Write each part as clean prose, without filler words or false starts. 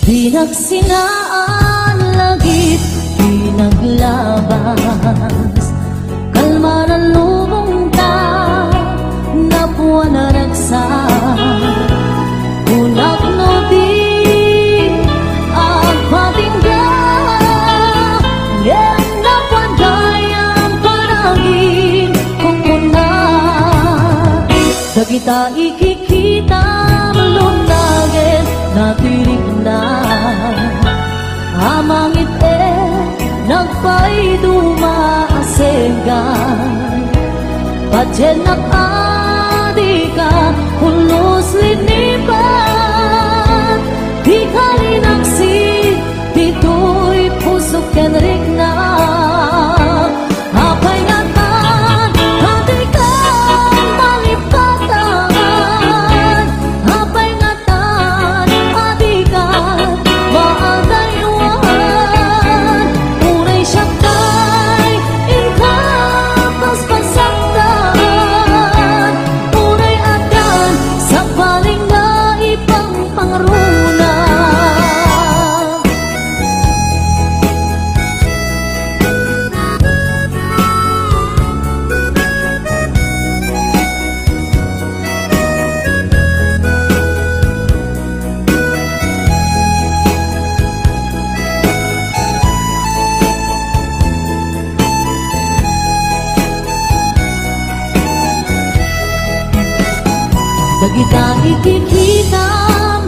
Pinagsinaan langit, pinaglabas kalma ng lubong ta, napuwa na ragsa unak no di agpatingga yan napadayang panagin kukuna dagita ikikita malunagin natirik na amangit nagpay dumaasenggan pajenak adika pulos linipan di kalinaksi dito'y pusok kenrik na apay ngatan adika malipatan apay ngatan adika maadayuan unay siyakay inkapas pasaktan unay adan sa paling na ipang pangruna dagita ikikita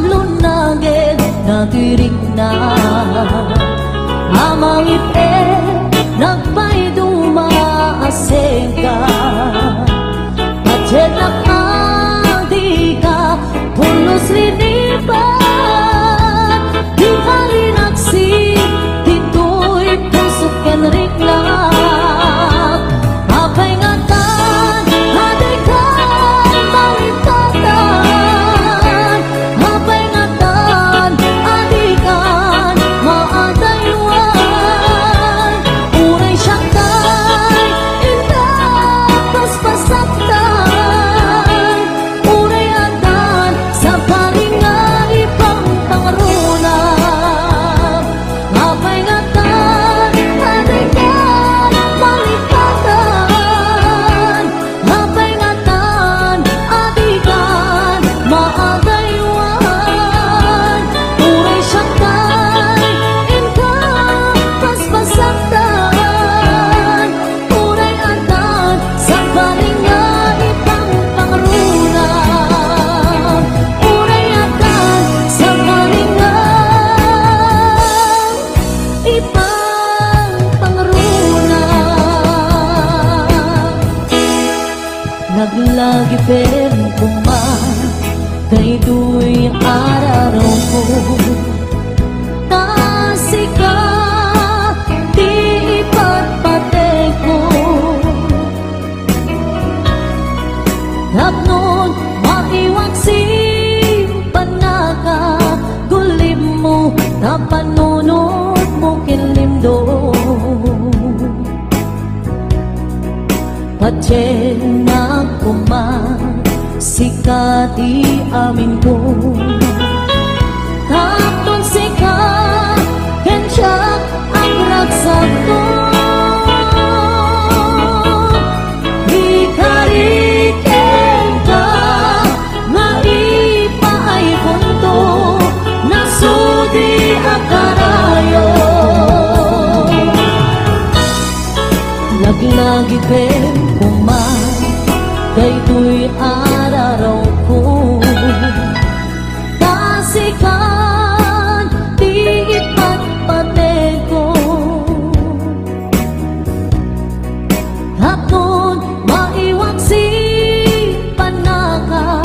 lunagin natirik na amangit nagpay dumaasengka pajenak adika pulos linipan di kalinaksi dito'y pusok kenrik na apay ngatan adika malipatan apay ngatan adikan maadayuan unay siyakay indapas pasaktan unay adan sa paling nga ipang pangruna apay ngatan adikan malipatan apay ngatan adikan maadayuan unay siyakay inkapas pasaktan unay adan sa paling nga ipang pangruna unay adan sa paling nga ipang pangruna naglagi pero kuman daytoy araraw ko tasika di ipatpatay ko tapnon maiwaksi panaka gulim mo na panunod mo kinlimdo pajenak kuman sikati amin ko tapnon sikat kensiyak ang raksak ko ikariken ka maipaay punto nasudi akarayo lagi-lagi pen kuman daytoy araraw ko tasikan di ipatpatay ko hapon maiwaksi panaka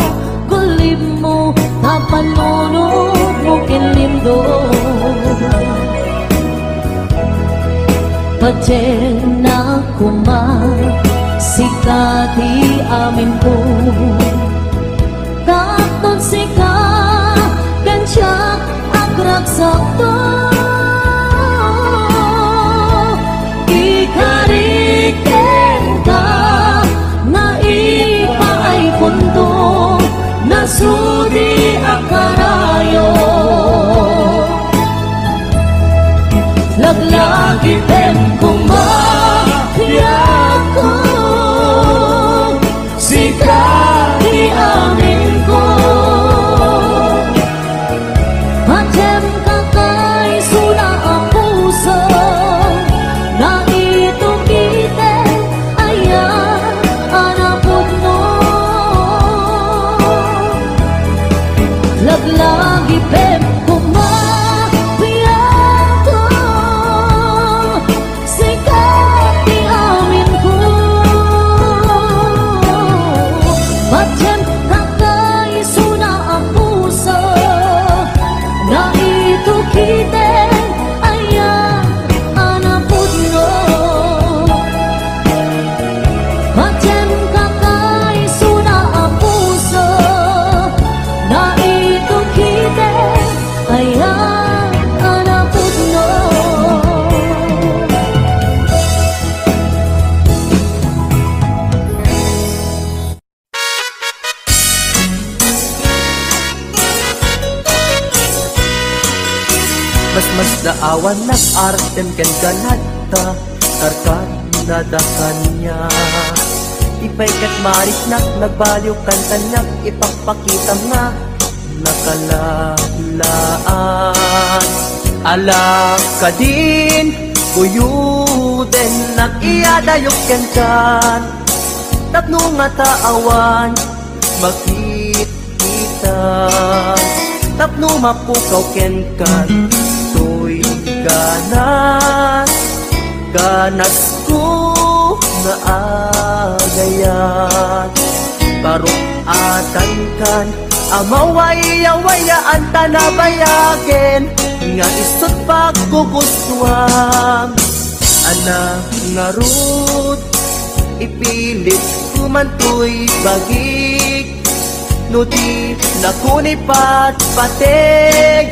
gulim mo kapanunod mo kinlindo pajenak kuman sikati amin ko tapnon sikat kensiyak agraksak to ikariken ka nga ipaay punto nasudi akarayo mas daawan nag-artem ken ganata karkar nadakan niya. Ipay kat marik nagbaliw kantanyak ipagpakita nga nakalalaan. Alak ka din kuyuden nag-iyadayok ken kan tapno nga taawan makita tapno mapukaw ken kan to'y ganas ganas ko nga agayat parukatan kan amawaya-wayaan tanabayagen nga isot pagkugustuhan anak nga rut ipilit kumantoy bagik no di nakunipat patig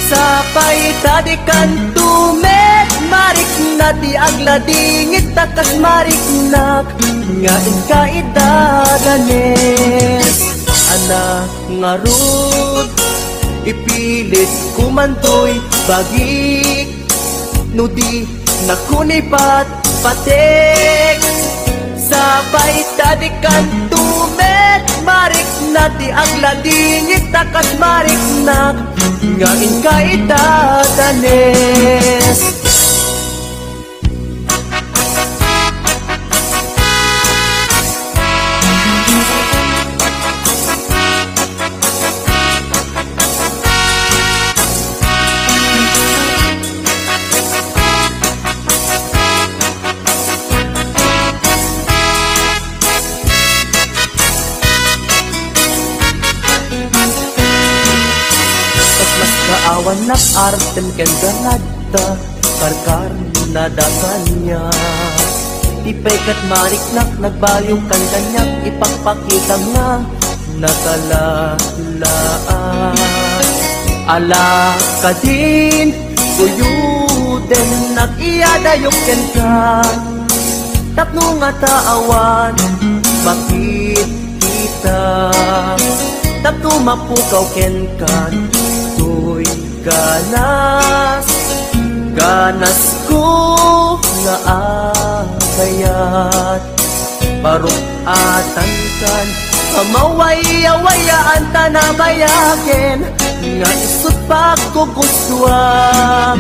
sa paitadikan tumet marik na di agladingit takas marik nak nga inkaidaganes anak nga rut ipilit kumantoy bagik no di nakunipat patig sa paitadikan tumet marik na di agladingit takas marik nak nga inkaidadanes. Awan nag-artem ken ganada karkar nadakan niya. Ipay kat marik nagbaliw kan kanyak ipagpakita nga nakalalaan. Ala ka din kuyuden nag-iyadayok ken kan tapno nga taawan makita tapno mapukaw ken kan to'y ganas ganas ko nga agayat parukatan kan amawaya-wayaan tanabayaken nga isot pagkugustuhan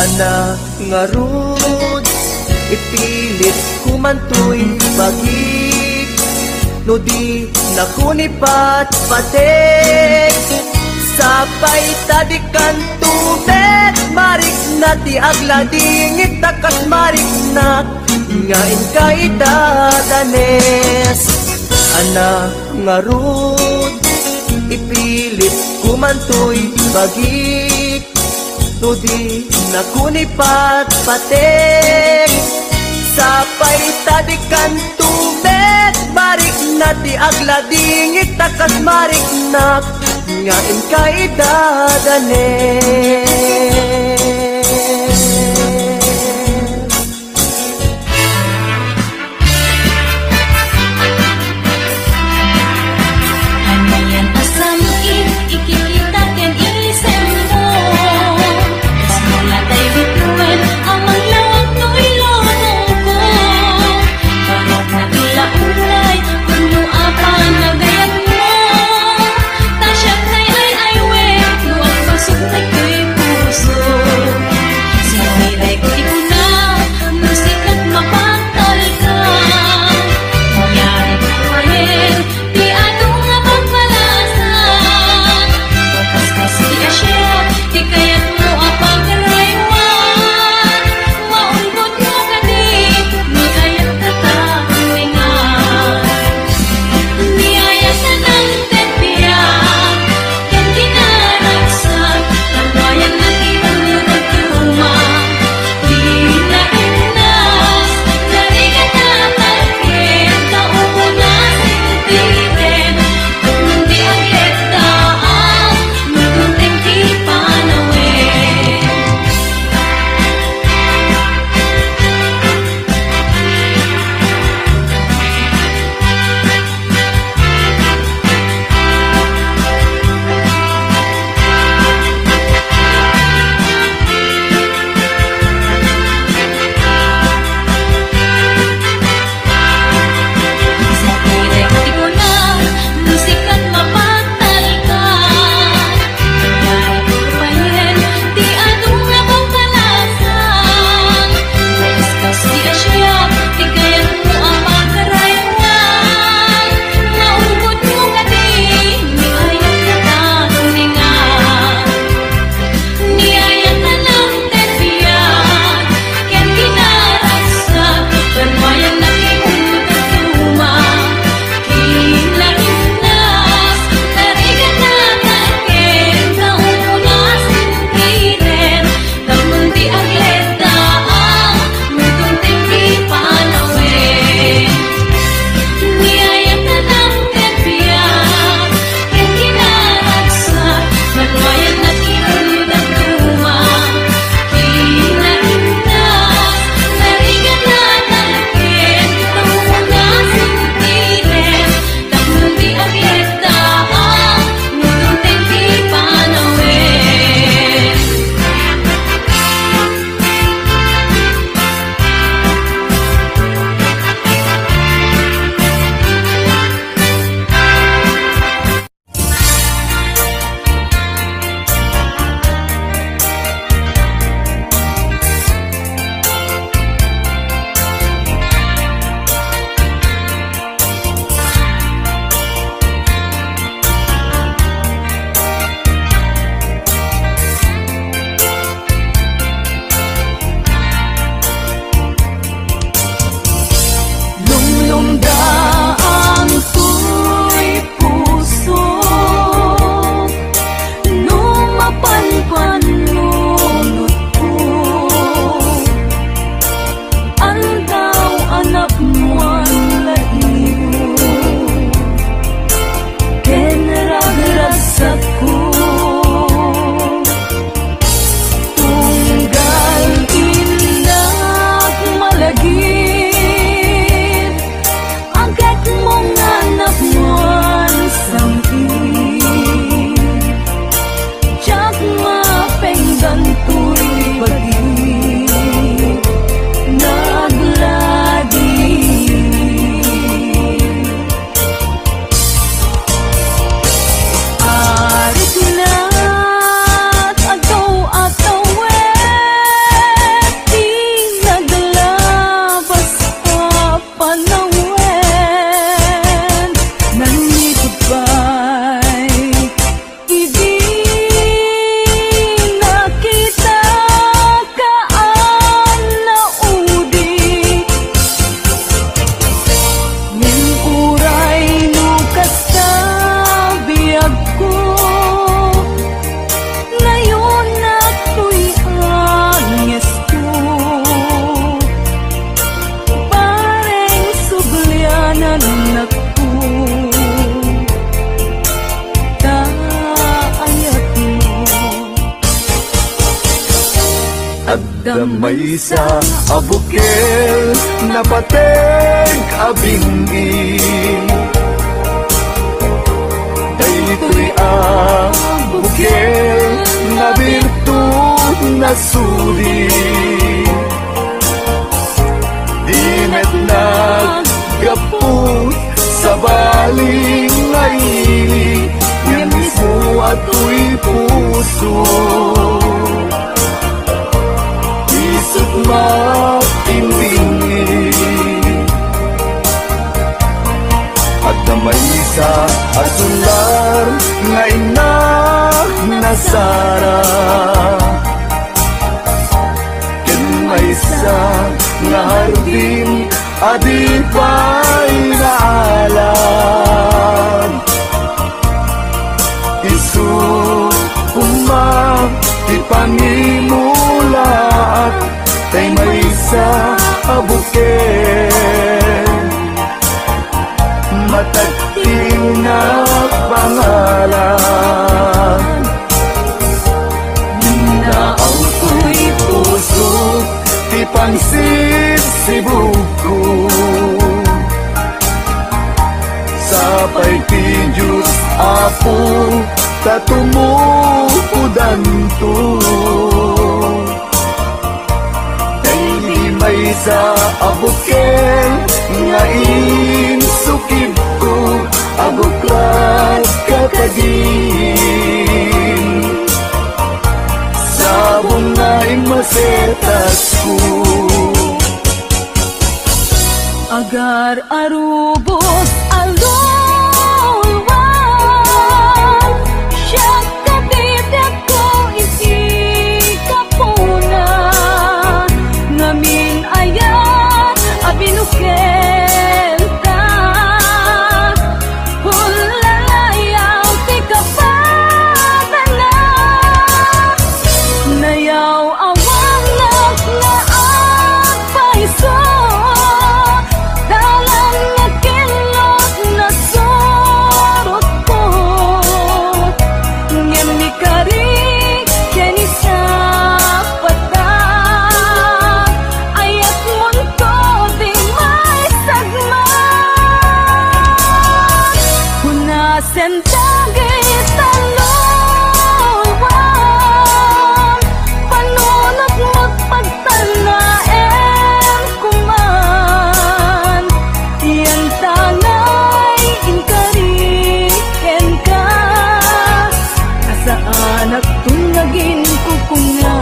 anak nga rud ipilit kumantoy bagik no di nakunipat patig sa paitadikan tumet marik na di agladingit takas marik na nga inkaidadanes anak nga rud ipilit kumantoy bagik no di nakunipat patig sa paitadikan tumet marik na di agladingit takas marik na nga inkaidadanes. Ano yan asam ikikita ken isem mo kasmula tay bituin amang lawag no'y lorong ko parang nagilaulay kuno apan nagayag mo tasya ay we nuwag pasok na ko'y puso may sa abukel na pateng abingi. Daytoy abukel na birtud na suri. Dimet naggapot sa baling ngaili, yan mismo ato'y puso. Isip matindingi at damay sa asular nga inak nasara. Ken may sa nga hardin adi pa'y naalam. Isu kumang ipangimulaat kay may sa abuken matagting na pangalan. Naaw ko'y puso ti pangsisibuko sapay ti Diyos Apo tatumukudan to. May sa abuken nga insukib ko abuklat kakagin sabong na imasetas ko. Agar arubos alulwan siya kapitip ko isi kapuna ngamin ayan abinukel ka hulalayaw ti kapadala nayaw awang na ang paiso dalang nakilot na sorot ko ngem ni kari keni sa pata ayat mon ko di may sagma hunasen tagay talawang panunot magpagtanaen kuman yan tanay inkariken ka asaan at tunagin kukunga.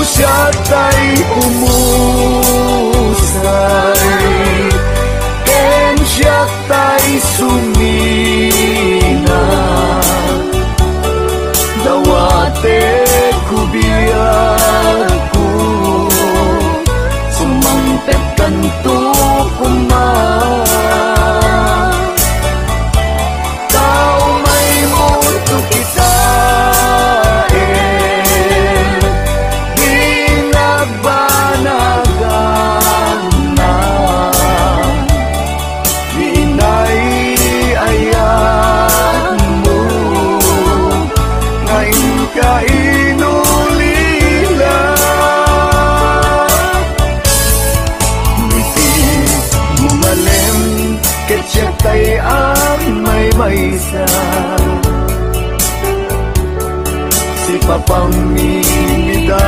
Siya tay umusay ken siya tay sumina dawate kubiyag ko sumampet kanto kumang tao may mundo kita kainulila ngiti mumalem ket siya tay ang may maysa si papamimida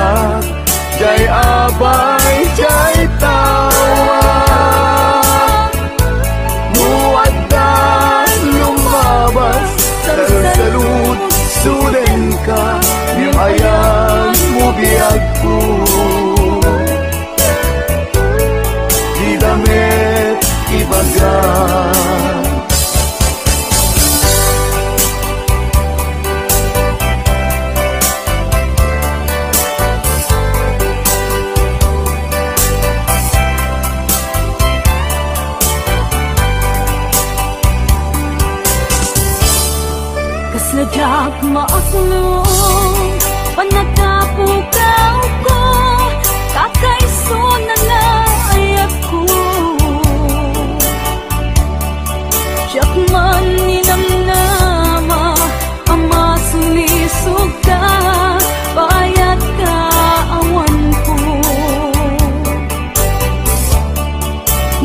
jay abay jay tawa muaddan lumabas salud suden ka yung ayan mo biyag ko di damit ibagan. Sadyak maaklong panatapukaw ko kakaiso na naayap ko Siyak man ninamnama ama sulisog ka bayat ka awan ko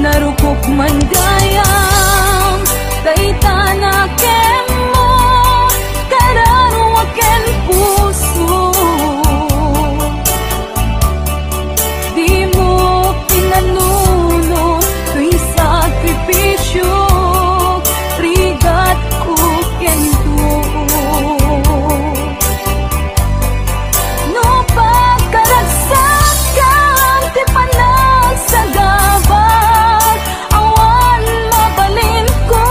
narukok man gayam kay tanakem mo kararo aken puso di mo pinanuno tuy sakripisyo rigat ko kento no pagkaragsakan ti panagsagabag awan mabalin ko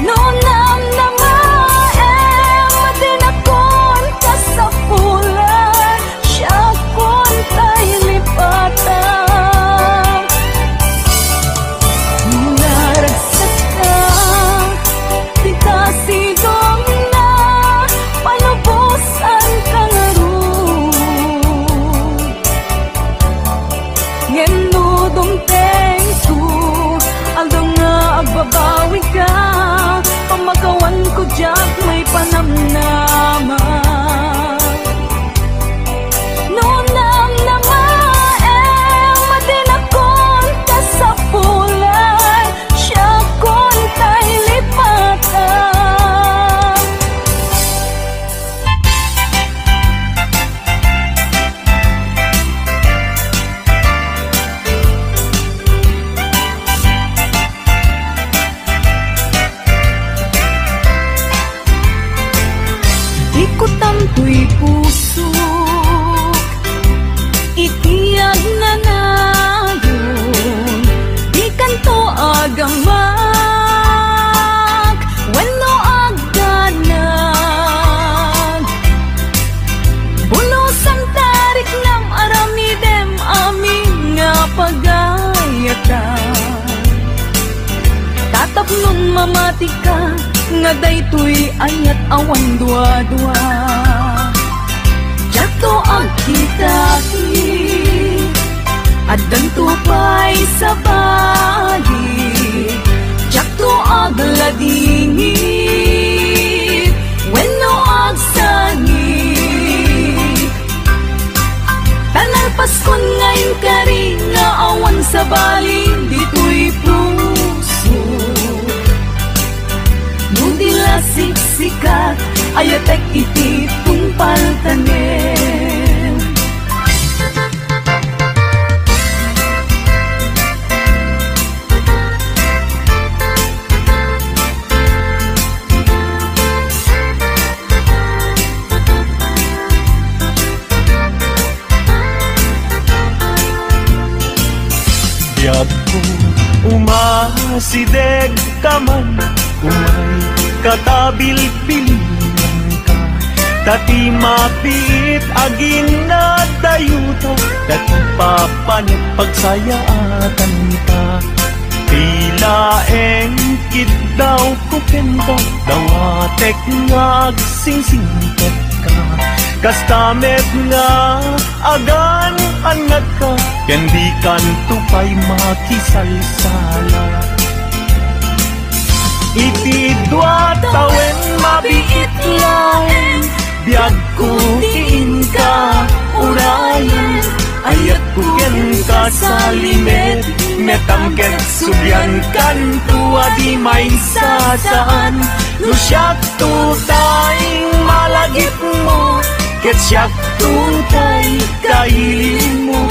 no namnamaem madinakon ka sa pulan siya kon tay lipatan naragsak ka di kasigom na palubusan ka nga ron ngeno dumteng ko aldong nga agbabawi ka pamagawan ko diyak may panamnama no namnamaem madinakon ka sa pulan siya kon tay lipatan ikot ang tuy puso itiyag na nayon di kanto agamak wenno agdanag bulosan tarik nam aramidem amin nga pagayatan tatapnon mamati ka nga daytoy ayat awan dua-dua jato ang kitaki at danto pa'y sa bali jato ang ladingi wenno ang sangi tanal paskon ngayon kari nga awan sa bali dito'y puso nundila siksikat ayatek iti tungpaltanem Biyag ko umasideg ka man umay katabil-bilinan ka tati mapit agin na dayuta dati papanit pagsayaatan ka tila engkid daw kukenda dawatek ngag singsingkat ka kastamet nga agan angat ka kendi kan tupay makisalsala iti dua tawen mabiit lain biag ko tiin ka urayan ayat ko ken ka sa limet metangket subyan kan tua di may sasaan no siyak tutaing malagip mo ket siyak tutay kailin mo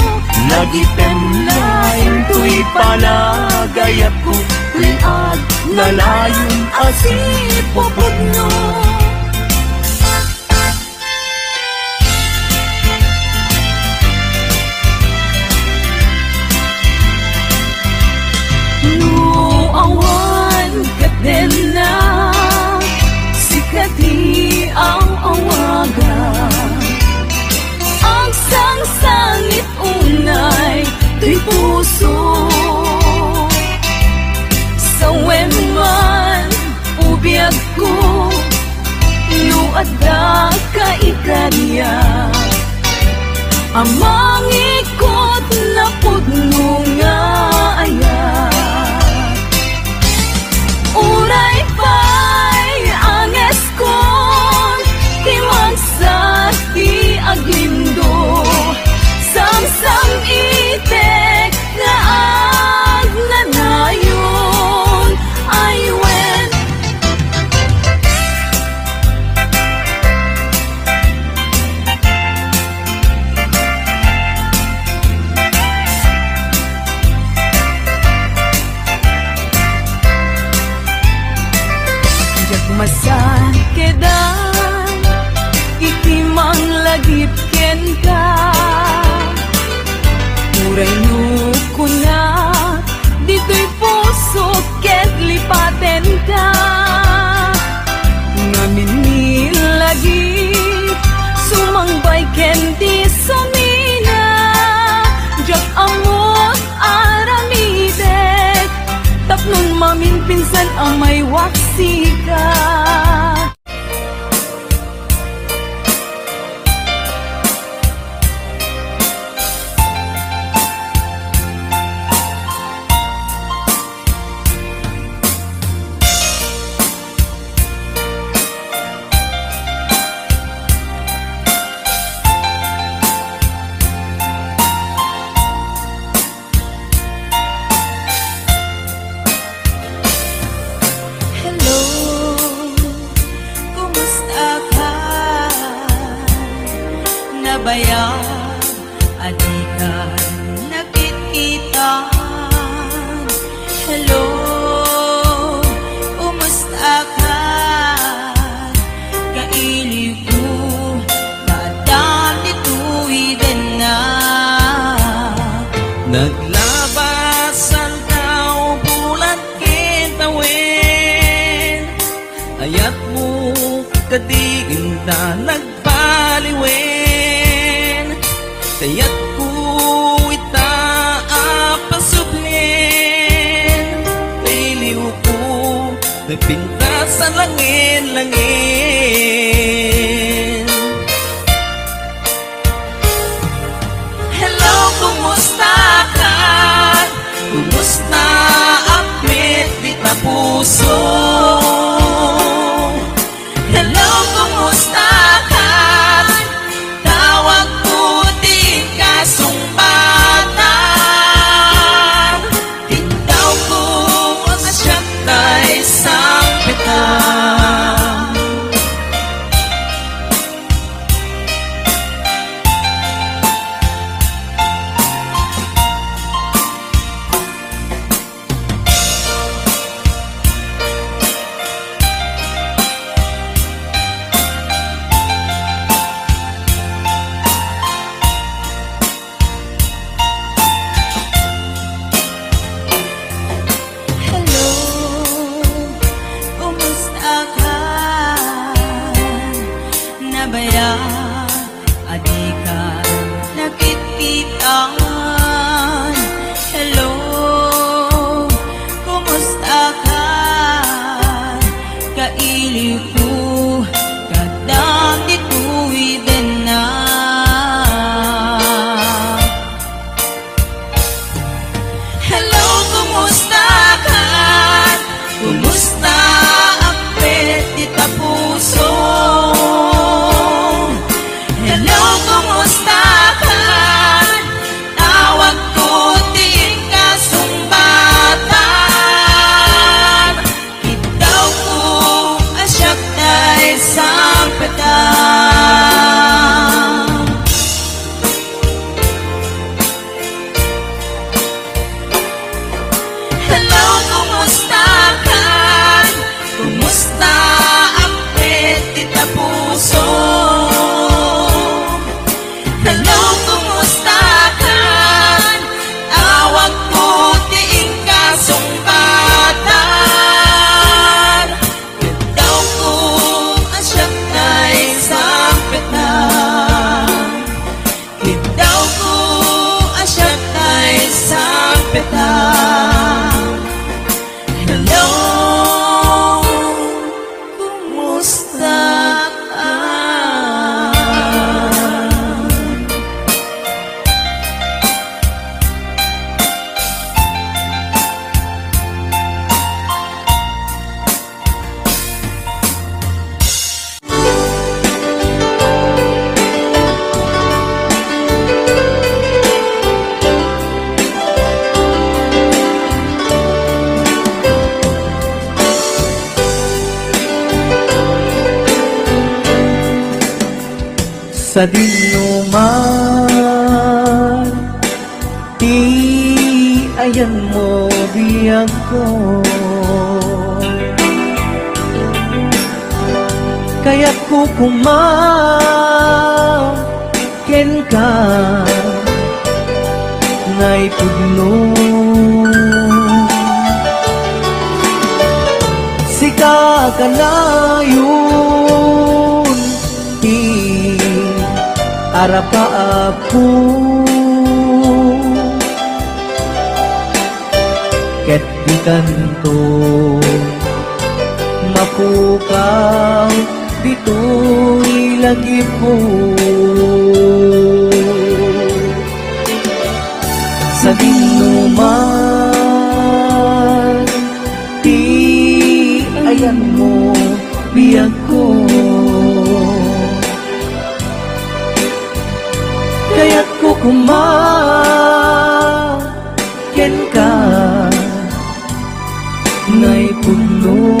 nagitem lain tuy panagayat ko liad nalayon asipopod no awan katen na sikati ang awagan ang sangsangit unay tuy puso sa weman ko luada ka ikarya amang ikot na pudno nga ayat uray pa'y anges kon timang sa ti aglindo samsam itek nga agnanayon I went masan kedan itimang lagip ken ka uray nuko na dito'y puso ket lipaten ka ngamin ni lagi sumangbay ken di sumina jak amot aramidek tapnon mamin pinsan ang may waksi ka baya adikan nakitkitan hello kumusta ka kaili ko kadam dito'y din na naglabasan tao bulat kitawin ayat mo kadiinta nagbaliwin kaya't ko itaapasublin kailiw ko nagpinta sa langin-langin hello kumusta ka kumusta apit di ta puso hello kumusta ka tawag ko di kasumbatan ikaw ko sa siyang kay sampitan baya adikan nakitkitan hello kumusta ka kaili ko kadam dito'y din na hello kumusta ka kumusta apet di ta puso hello, kumusta ka? Tawag ko di kasumbatan ikaw ko asyak na sa dinuman, di ayan mo biyag ko. Kaya't kukumaken ka ngay pudno. Sika ka na yun, di arapa ako. Ket di kanto mapukaw dito'y lagi po. Sa dinuman, di ayan mo biyag ko. Kaya't kukumaken ka ngay puno.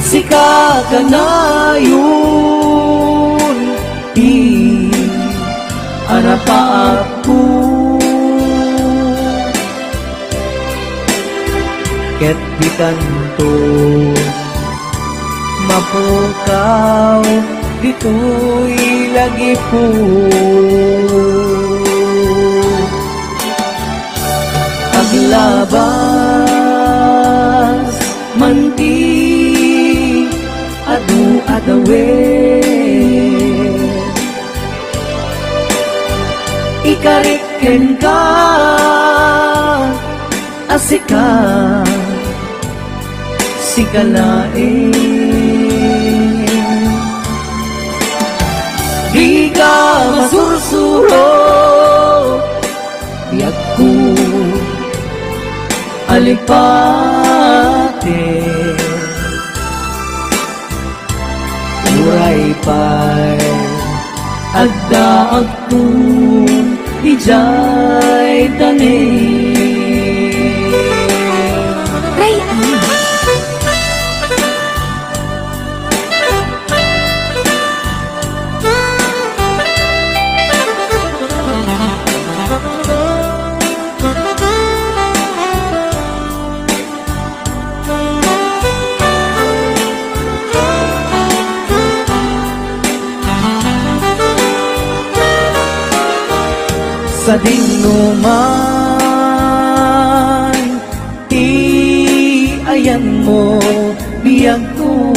Sika ka na yun, di arapa ako. Ket di kanto mapukaw dito'y lagi po. Aglabas manti adu adawe, ikariken ka asika sikalae. Di ka masursuro biyag ko alipate. Uray pa'y agda agtun ijay tanin. Sa dinuman, di ayan mo biyag ko.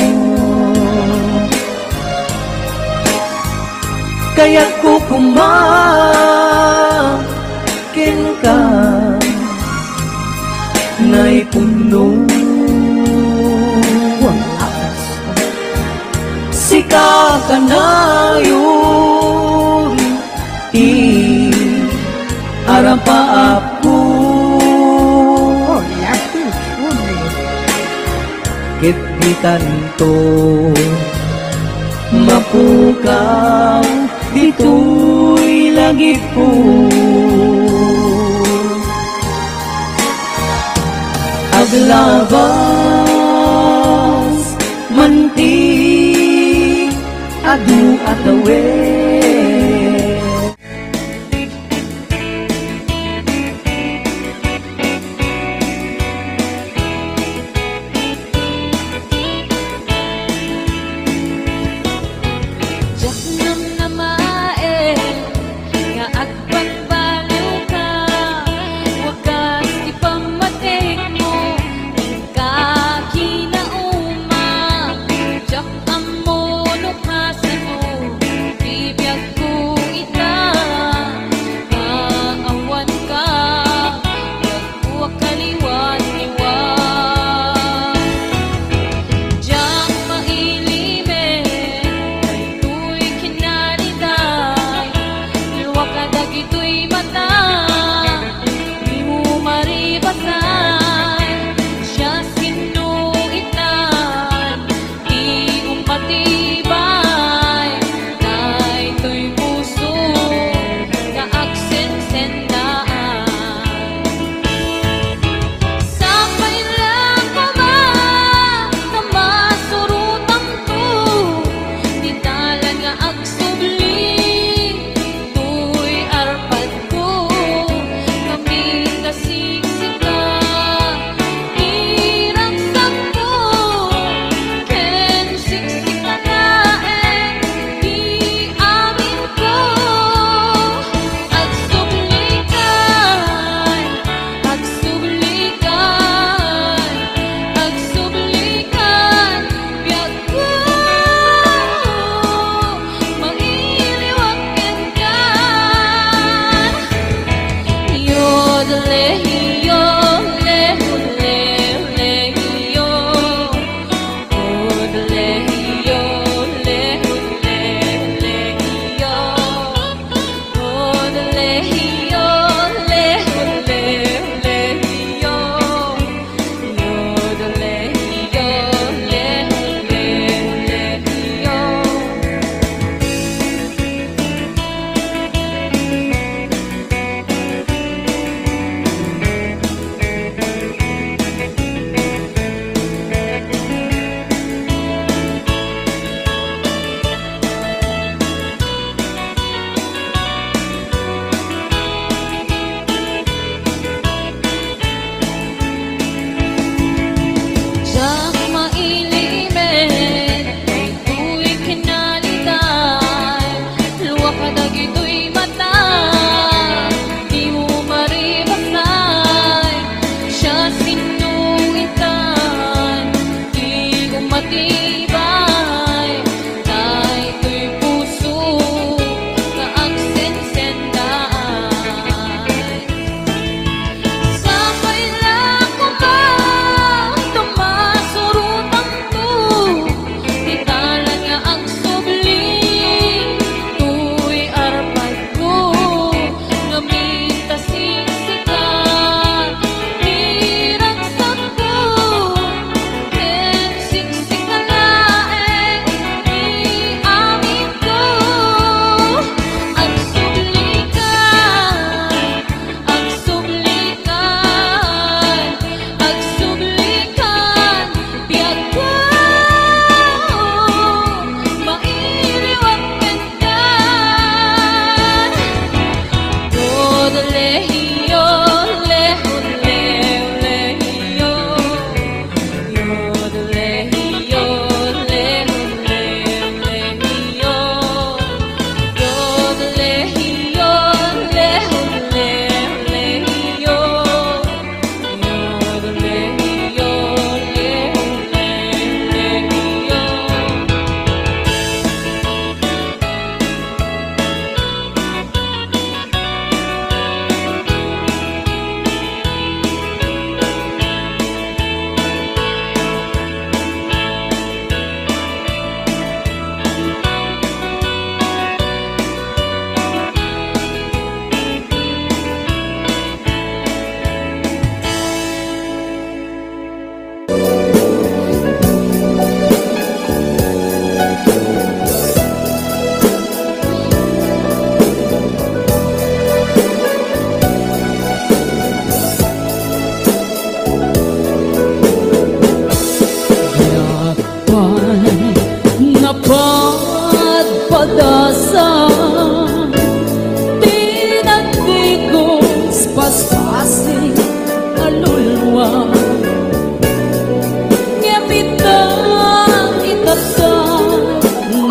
Kaya't kukumaken ka ngay puno. Sika ka na yun, arapa ako. Ket di tanto mapukaw dito'y lagi po. Aglabas manti adu atawe.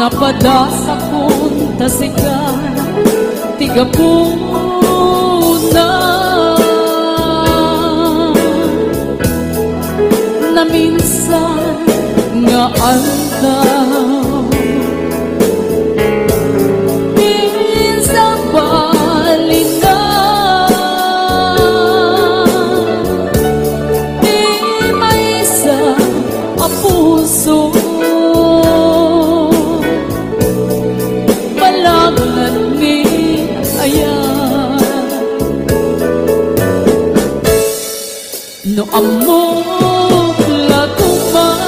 napadasa kong tasigan, tigapuna na minsan nga aldaw, minsan balik na di may isa ang puso. Malangan ni ayan no amok lakuman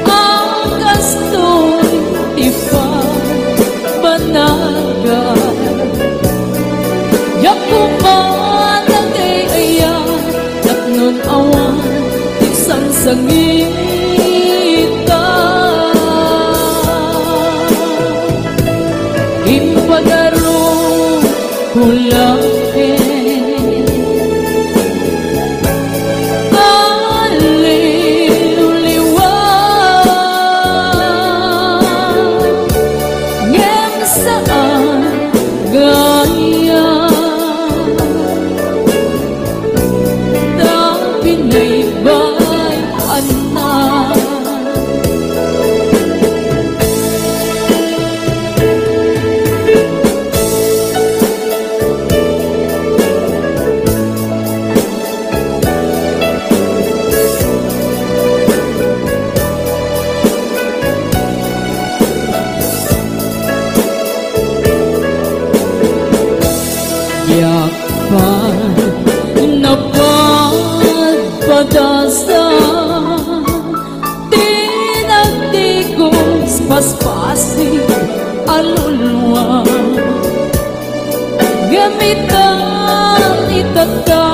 ang gasto'y ipabanagan yakuman ang ayan at nun awan isang sangita impagaro kulangin napagpadasa tinagtigos paspasi alulwa gamitan itata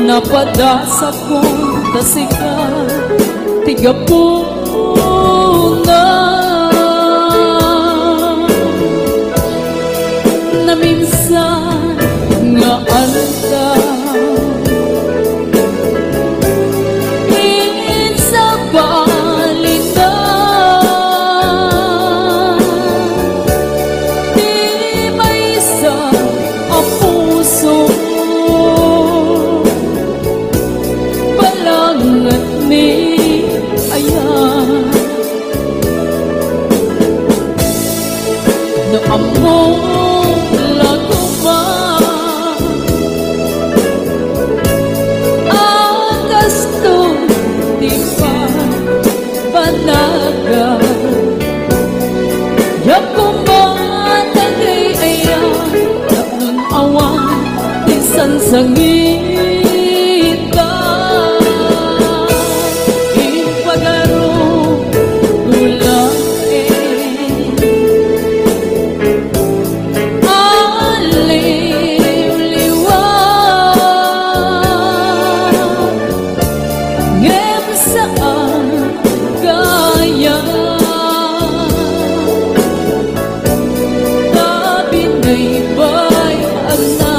napadasa kong tasika tigapuna na minsan nga aldaw sa balitan di may isa ang puso balangat ni ayan no amok lakuman ang gasto di pa banagan yakuman ang ayan at nun awan isang sangita ipagaro ulangin aliw-liwan ngem saan gaya tabi na'y bayaan na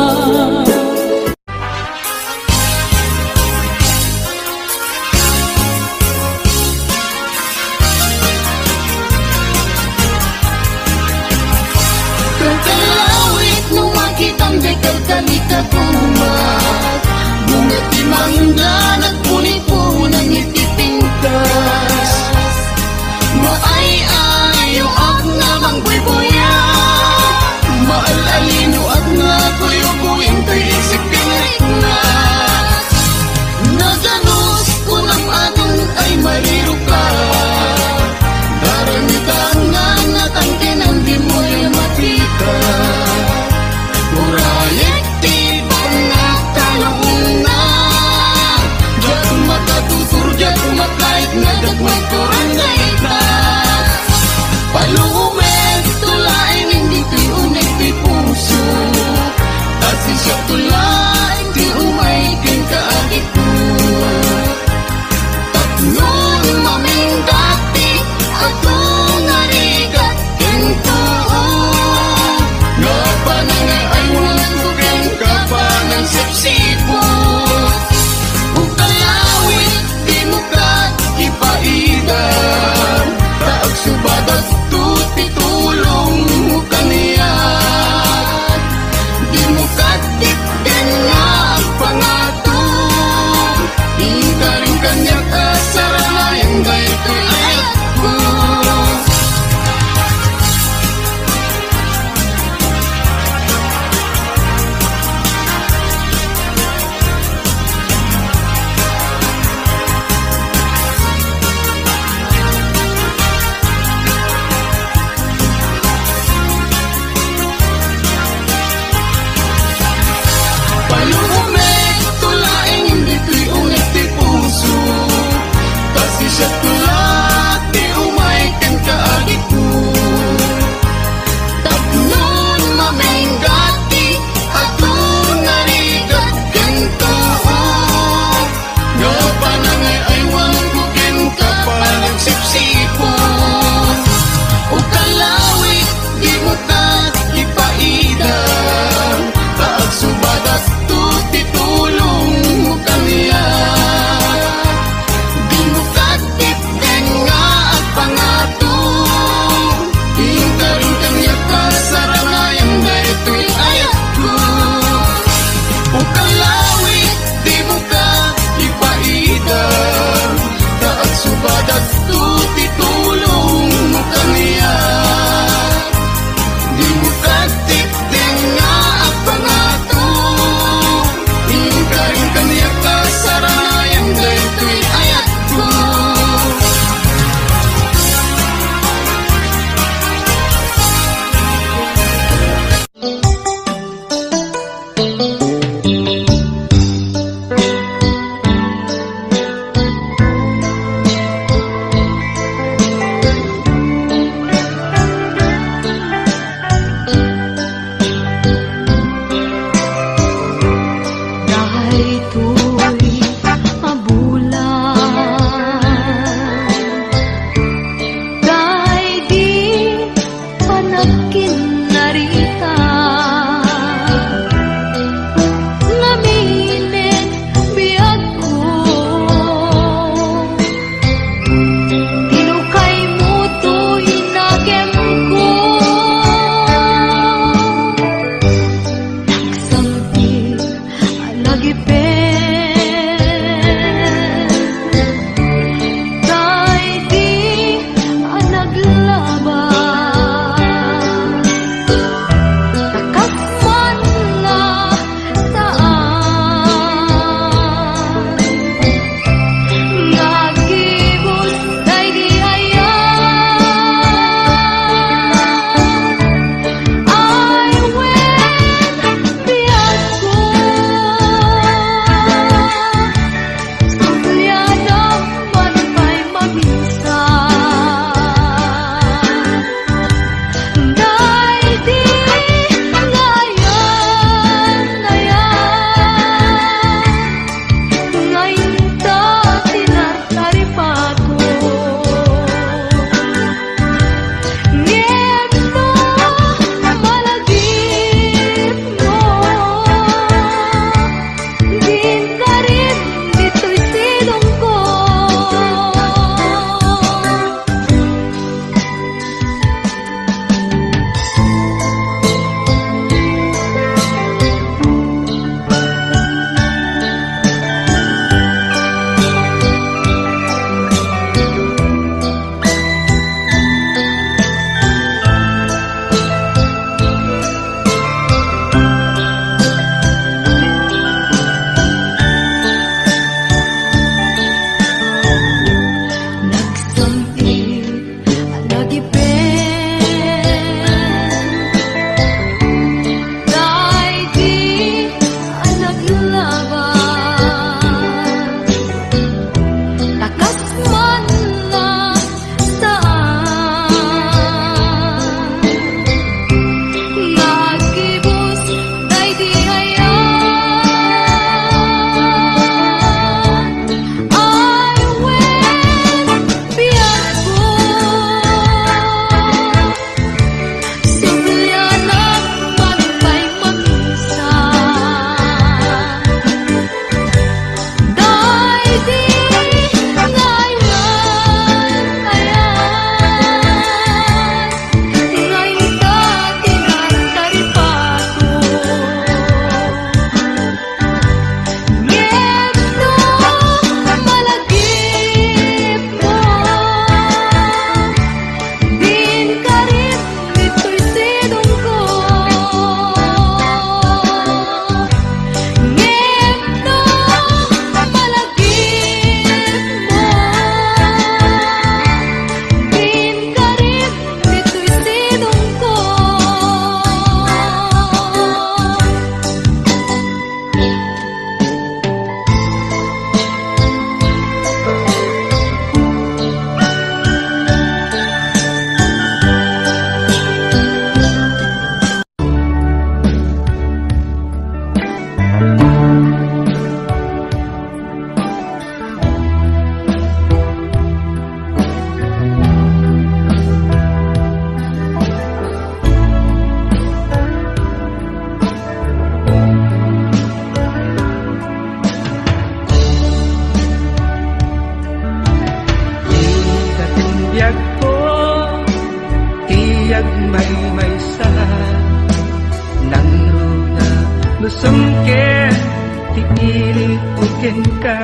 ti pilit uken ka.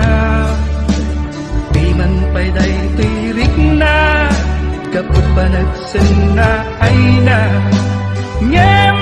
Di man pa'y day tirik na, kapag panagsan na ay na. Ngem